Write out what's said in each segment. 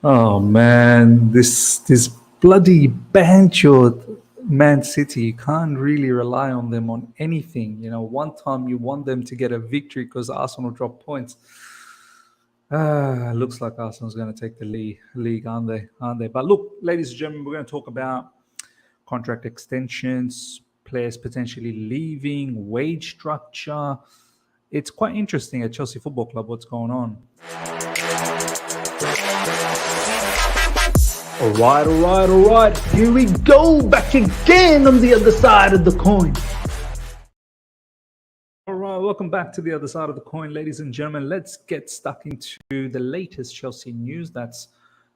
Oh man, this bloody banjo Man City, you can't really rely on them on anything. One time you want them to get a victory because Arsenal dropped points. Looks like Arsenal's going to take the league, aren't they? Aren't they? But look, ladies and gentlemen, we're going to talk about contract extensions, players potentially leaving, wage structure. It's quite interesting at Chelsea Football Club what's going on. All right. Here we go, back again on the other side of the coin. All right, welcome back to the other side of the coin, ladies and gentlemen. Let's get stuck into the latest Chelsea news that's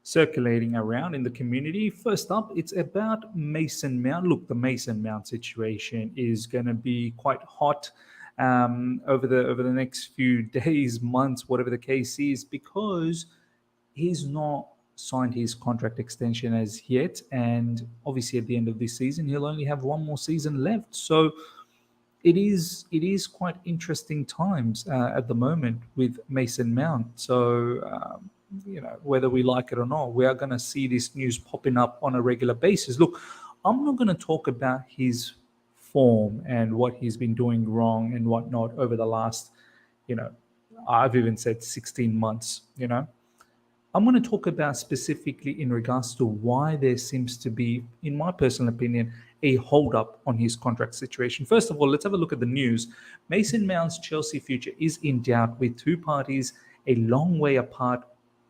circulating around in the community. First up, it's about Mason Mount. Look, the Mason Mount situation is going to be quite hot over the next few days, months, whatever the case is, because he's not signed his contract extension as yet, and obviously at the end of this season he'll only have one more season left. So it is quite interesting times at the moment with Mason Mount. So whether we like it or not, we are going to see this news popping up on a regular basis. Look, I'm not going to talk about his form and what he's been doing wrong and whatnot over the last, I've even said 16 months. I'm going to talk about specifically in regards to why there seems to be, in my personal opinion, a hold-up on his contract situation. First of all, let's have a look at the news. Mason Mount's Chelsea future is in doubt, with two parties a long way apart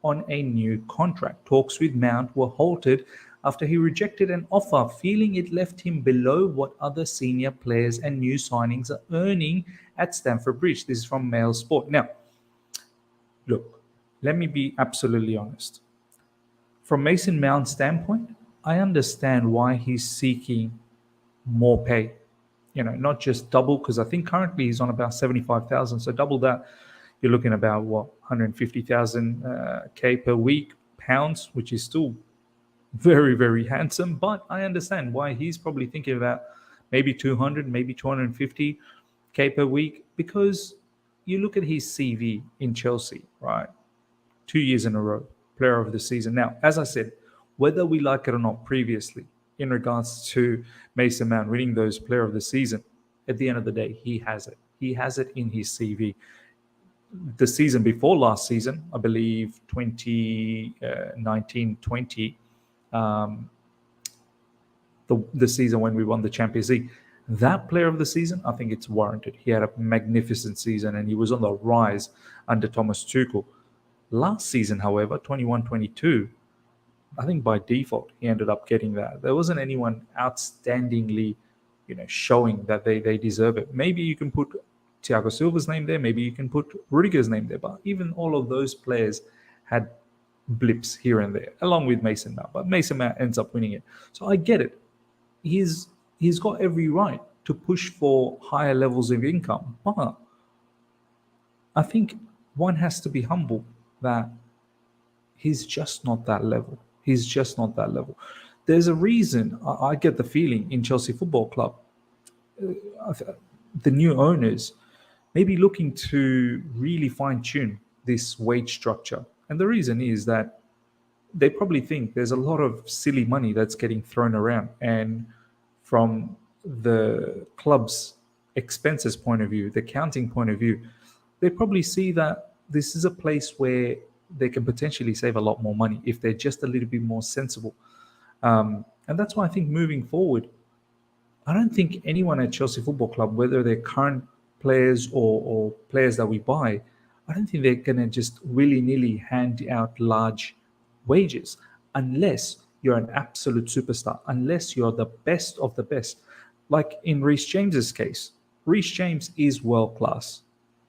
on a new contract. Talks with Mount were halted after he rejected an offer, feeling it left him below what other senior players and new signings are earning at Stamford Bridge. This is from Mail Sport. Now, look, let me be absolutely honest. From Mason Mount's standpoint, I understand why he's seeking more pay. Not just double, because I think currently he's on about 75,000. So double that, you're looking about 150,000 K per week, pounds, which is still very, very handsome. But I understand why he's probably thinking about maybe 200, maybe 250 K per week, because you look at his CV in Chelsea, right? 2 years in a row, player of the season. Now, as I said, whether we like it or not previously, in regards to Mason Mount winning those player of the season, at the end of the day, he has it. He has it in his CV. The season before last season, I believe 2019-20, the season when we won the Champions League, that player of the season, I think it's warranted. He had a magnificent season and he was on the rise under Thomas Tuchel. Last season, however, 21-22, I think by default he ended up getting that. There wasn't anyone outstandingly, showing that they deserve it. Maybe you can put Thiago Silva's name there. Maybe you can put Rudiger's name there. But even all of those players had blips here and there, along with Mason Mount. But Mason Mount ends up winning it. So I get it. He's got every right to push for higher levels of income. But I think one has to be humble that he's just not that level. He's just not that level. There's a reason, I get the feeling, in Chelsea Football Club, the new owners may be looking to really fine-tune this wage structure. And the reason is that they probably think there's a lot of silly money that's getting thrown around. And from the club's expenses point of view, the accounting point of view, they probably see that this is a place where they can potentially save a lot more money if they're just a little bit more sensible. And that's why I think moving forward, I don't think anyone at Chelsea Football Club, whether they're current players or players that we buy, I don't think they're going to just willy-nilly hand out large wages unless you're an absolute superstar, unless you're the best of the best. Like in Reece James's case, Reece James is world-class.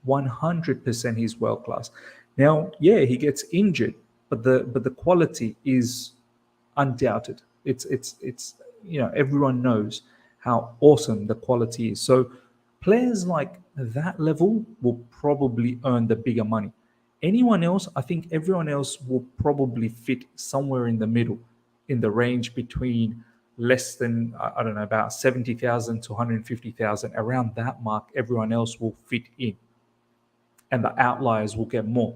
100% he's world-class. Now, yeah, he gets injured, but the quality is undoubted. It's everyone knows how awesome the quality is. So players like that level will probably earn the bigger money. Anyone else, I think everyone else will probably fit somewhere in the middle, in the range between less than, I don't know, about 70,000 to 150,000. Around that mark, everyone else will fit in. And the outliers will get more.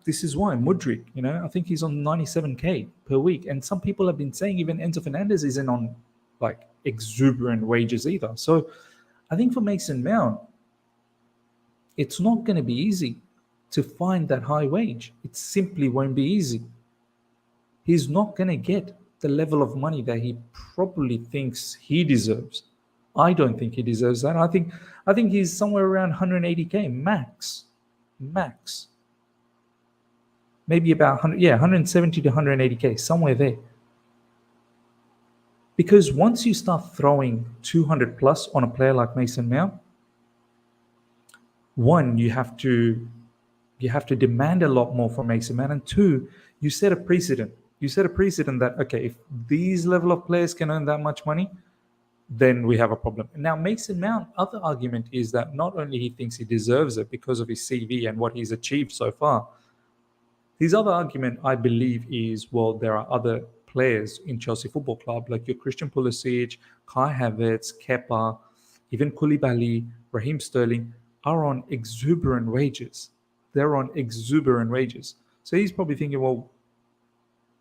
This is why Mudryk, I think he's on 97k per week. And some people have been saying even Enzo Fernandez isn't on like exuberant wages either. So I think for Mason Mount, it's not going to be easy to find that high wage. It simply won't be easy. He's not going to get the level of money that he probably thinks he deserves. I don't think he deserves that. I think he's somewhere around 180k max. Maybe about 170 to 180k, somewhere there. Because once you start throwing 200 plus on a player like Mason Mount, one, you have to demand a lot more from Mason Mount, and two, you set a precedent. You set a precedent that, okay, if these level of players can earn that much money, then we have a problem. Now, Mason Mount, other argument is that not only he thinks he deserves it because of his CV and what he's achieved so far, his other argument, I believe, is, well, there are other players in Chelsea Football Club, like your Christian Pulisic, Kai Havertz, Kepa, even Koulibaly, Raheem Sterling, are on exuberant wages. They're on exuberant wages. So he's probably thinking, well,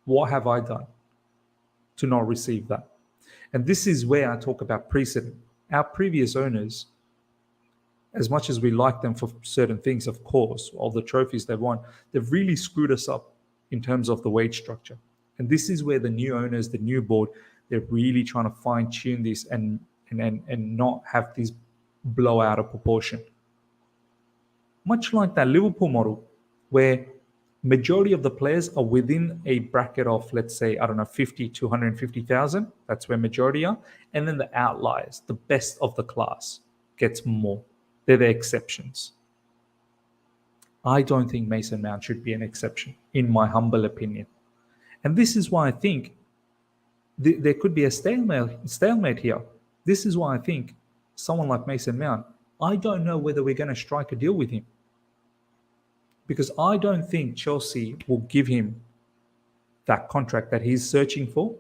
what have I done to not receive that? And this is where I talk about precedent. Our previous owners, as much as we like them for certain things, of course, all the trophies they've won, they've really screwed us up in terms of the wage structure. And this is where the new owners, the new board, they're really trying to fine tune this and not have these blow out of proportion. Much like that Liverpool model, where majority of the players are within a bracket of, let's say, 50 to 150,000. That's where majority are. And then the outliers, the best of the class, gets more. They're the exceptions. I don't think Mason Mount should be an exception, in my humble opinion. And this is why I think there could be a stalemate here. This is why I think someone like Mason Mount, I don't know whether we're going to strike a deal with him. Because I don't think Chelsea will give him that contract that he's searching for.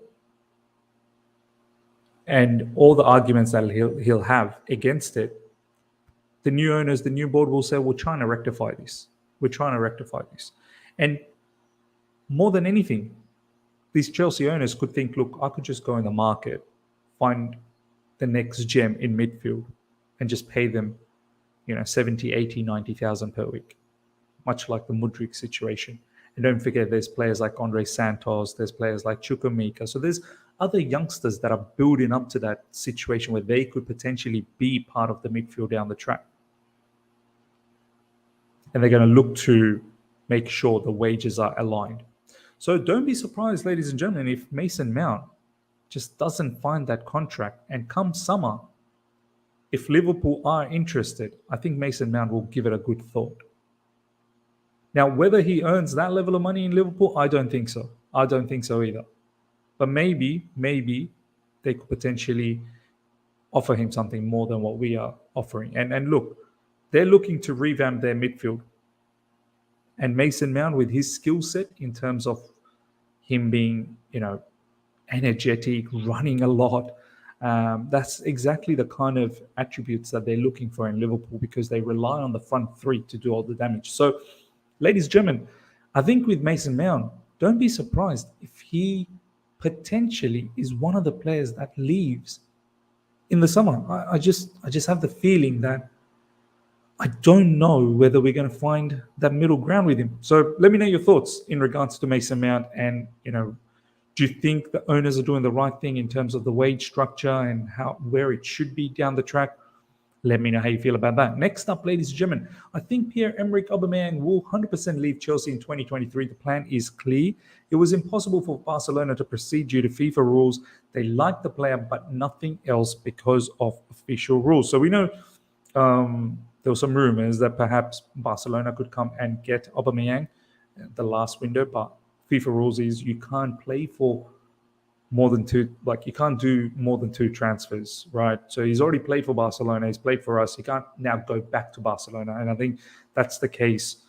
And all the arguments that he'll have against it, the new owners, the new board will say, we're trying to rectify this. And more than anything, these Chelsea owners could think, look, I could just go in the market, find the next gem in midfield and just pay them, 70, 80, 90,000 per week. Much like the Mudryk situation. And don't forget, there's players like Andre Santos, there's players like Chukwuemeka. So there's other youngsters that are building up to that situation where they could potentially be part of the midfield down the track. And they're going to look to make sure the wages are aligned. So don't be surprised, ladies and gentlemen, if Mason Mount just doesn't find that contract. And come summer, if Liverpool are interested, I think Mason Mount will give it a good thought. Now, whether he earns that level of money in Liverpool, I don't think so. I don't think so either. But maybe they could potentially offer him something more than what we are offering. And look, they're looking to revamp their midfield. And Mason Mount, with his skill set in terms of him being, energetic, running a lot, that's exactly the kind of attributes that they're looking for in Liverpool, because they rely on the front three to do all the damage. So, ladies and gentlemen, I think with Mason Mount, don't be surprised if he potentially is one of the players that leaves in the summer. I just have the feeling that I don't know whether we're going to find that middle ground with him. So let me know your thoughts in regards to Mason Mount, and do you think the owners are doing the right thing in terms of the wage structure and where it should be down the track? Let me know how you feel about that. Next up, ladies and gentlemen, I think Pierre-Emerick Aubameyang will 100% leave Chelsea in 2023. The plan is clear. It was impossible for Barcelona to proceed due to FIFA rules. They liked the player, but nothing else because of official rules. So we know there were some rumors that perhaps Barcelona could come and get Aubameyang at the last window, but FIFA rules is you can't play for more than two, you can't do more than two transfers, right? So he's already played for Barcelona, he's played for us, he can't now go back to Barcelona. And I think that's the case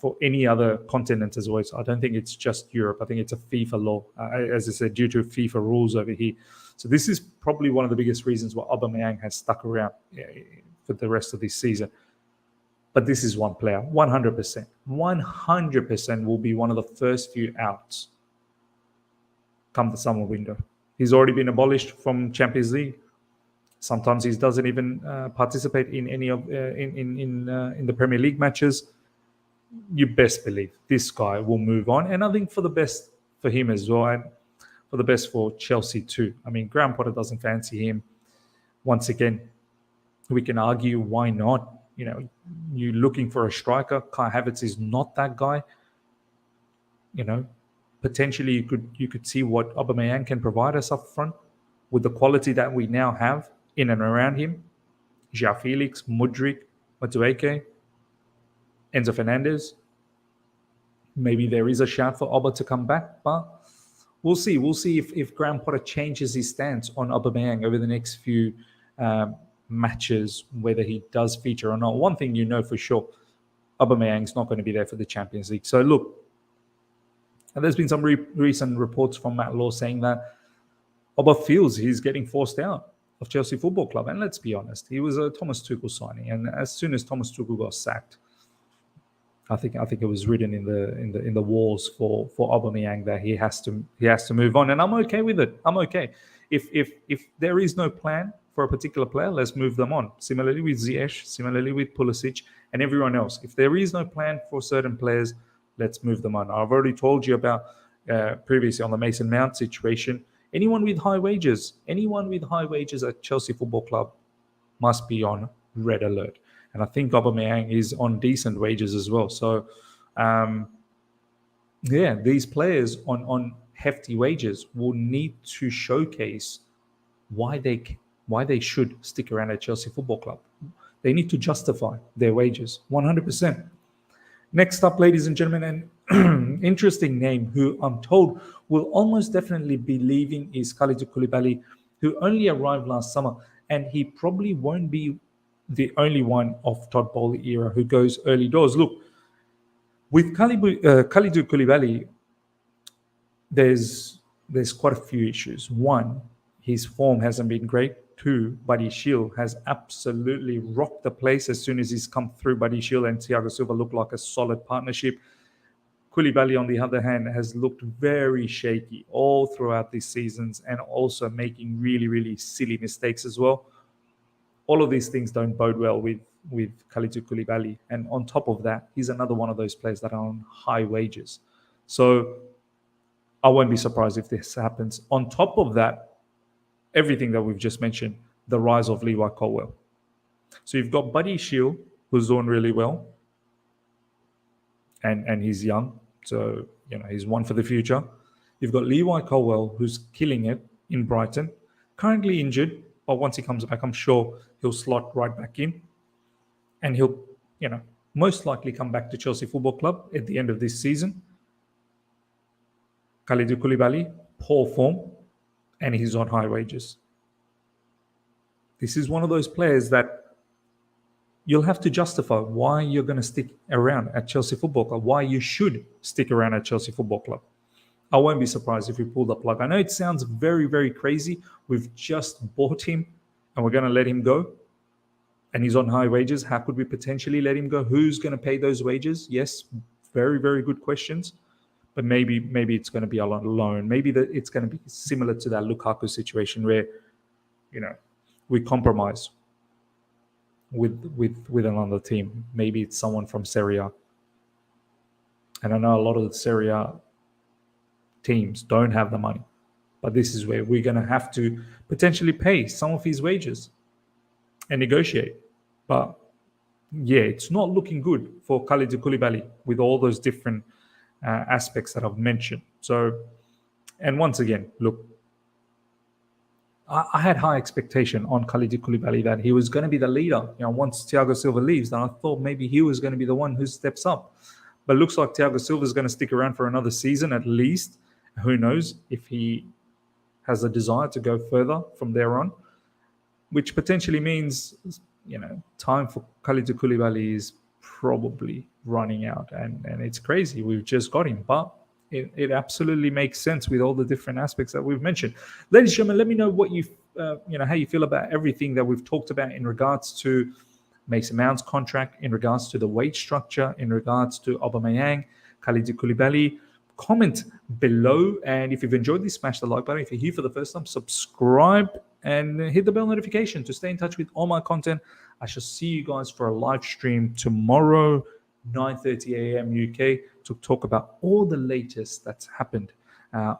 for any other continent as well. So I don't think it's just Europe. I think it's a FIFA law, as I said, due to FIFA rules over here. So this is probably one of the biggest reasons why Aubameyang has stuck around for the rest of this season. But this is one player, 100%. 100% will be one of the first few outs come the summer window. He's already been abolished from Champions League. Sometimes he doesn't even participate in any of in the Premier League matches. You best believe this guy will move on, and I think for the best for him as well, and for the best for Chelsea too. I mean, Graham Potter doesn't fancy him. Once again, we can argue why not. You know, you're looking for a striker. Kai Havertz is not that guy. You know, potentially you could see what Aubameyang can provide us up front with the quality that we now have in and around him. João Felix, Mudryk, Madueke, Enzo Fernandez. Maybe there is a shout for Aubameyang to come back, but we'll see. We'll see if Graham Potter changes his stance on Aubameyang over the next few matches, whether he does feature or not. One thing you know for sure, Aubameyang's not going to be there for the Champions League. So look, and there's been some recent reports from Matt Law saying that Aubameyang feels he's getting forced out of Chelsea Football Club. And let's be honest, he was a Thomas Tuchel signing, and as soon as Thomas Tuchel got sacked, I think it was written in the walls for Aubameyang that he has to move on, and I'm okay with it. I'm okay. If there is no plan for a particular player, let's move them on. Similarly with Ziyech, similarly with Pulisic, and everyone else. If there is no plan for certain players, let's move them on. I've already told you about previously on the Mason Mount situation. Anyone with high wages at Chelsea Football Club must be on red alert. And I think Aubameyang is on decent wages as well. So, these players on hefty wages will need to showcase why they should stick around at Chelsea Football Club. They need to justify their wages, 100%. Next up, ladies and gentlemen, an interesting name who I'm told will almost definitely be leaving is Kalidou Koulibaly, who only arrived last summer, and he probably won't be the only one of Todd Boehly era who goes early doors. Look, with Kalidou Koulibaly, there's quite a few issues. One, his form hasn't been great. Two, Buddy Shield has absolutely rocked the place as soon as he's come through. Buddy Shield and Thiago Silva look like a solid partnership. Koulibaly, on the other hand, has looked very shaky all throughout these seasons and also making really, really silly mistakes as well. All of these things don't bode well with Kalidou Koulibaly. And on top of that, he's another one of those players that are on high wages. So I won't be surprised if this happens. On top of that, everything that we've just mentioned, the rise of Levi Colwill. So you've got Buddy Shield, who's doing really well. And he's young. So, he's one for the future. You've got Levi Colwill, who's killing it in Brighton. Currently injured, but once he comes back, I'm sure he'll slot right back in. And he'll, most likely come back to Chelsea Football Club at the end of this season. Kalidou Koulibaly, poor form, and he's on high wages. This is one of those players that you'll have to justify why you're going to stick around at Chelsea Football Club, why you should stick around at Chelsea Football Club. I won't be surprised if we pull the plug. I know it sounds very, very crazy. We've just bought him and we're going to let him go. And he's on high wages. How could we potentially let him go? Who's going to pay those wages? Yes, very, very good questions. But maybe it's going to be a loan. Maybe it's going to be similar to that Lukaku situation where, we compromise with another team. Maybe it's someone from Serie A. And I know a lot of the Serie A teams don't have the money. But this is where we're going to have to potentially pay some of his wages and negotiate. But it's not looking good for Kalidou Koulibaly with all those different aspects that I've mentioned. So, and once again, look, I had high expectation on Kalidou Koulibaly that he was going to be the leader. Once Thiago Silva leaves, then I thought maybe he was going to be the one who steps up. But it looks like Thiago Silva is going to stick around for another season at least. Who knows if he has a desire to go further from there on, which potentially means, time for Kalidou Koulibaly is probably running out. And it's crazy. We've just got him. But it absolutely makes sense with all the different aspects that we've mentioned. Ladies and gentlemen, let me know what how you feel about everything that we've talked about in regards to Mason Mount's contract, in regards to the wage structure, in regards to Aubameyang, Kalidou Koulibaly. Comment below, and if you've enjoyed this, smash the like button. If you're here for the first time, subscribe and hit the bell notification to stay in touch with all my content. I shall see you guys for a live stream tomorrow, 9:30 a.m. UK, to talk about all the latest that's happened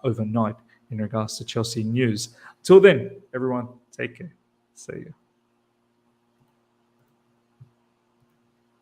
overnight in regards to Chelsea news. Till then, everyone, take care. See you.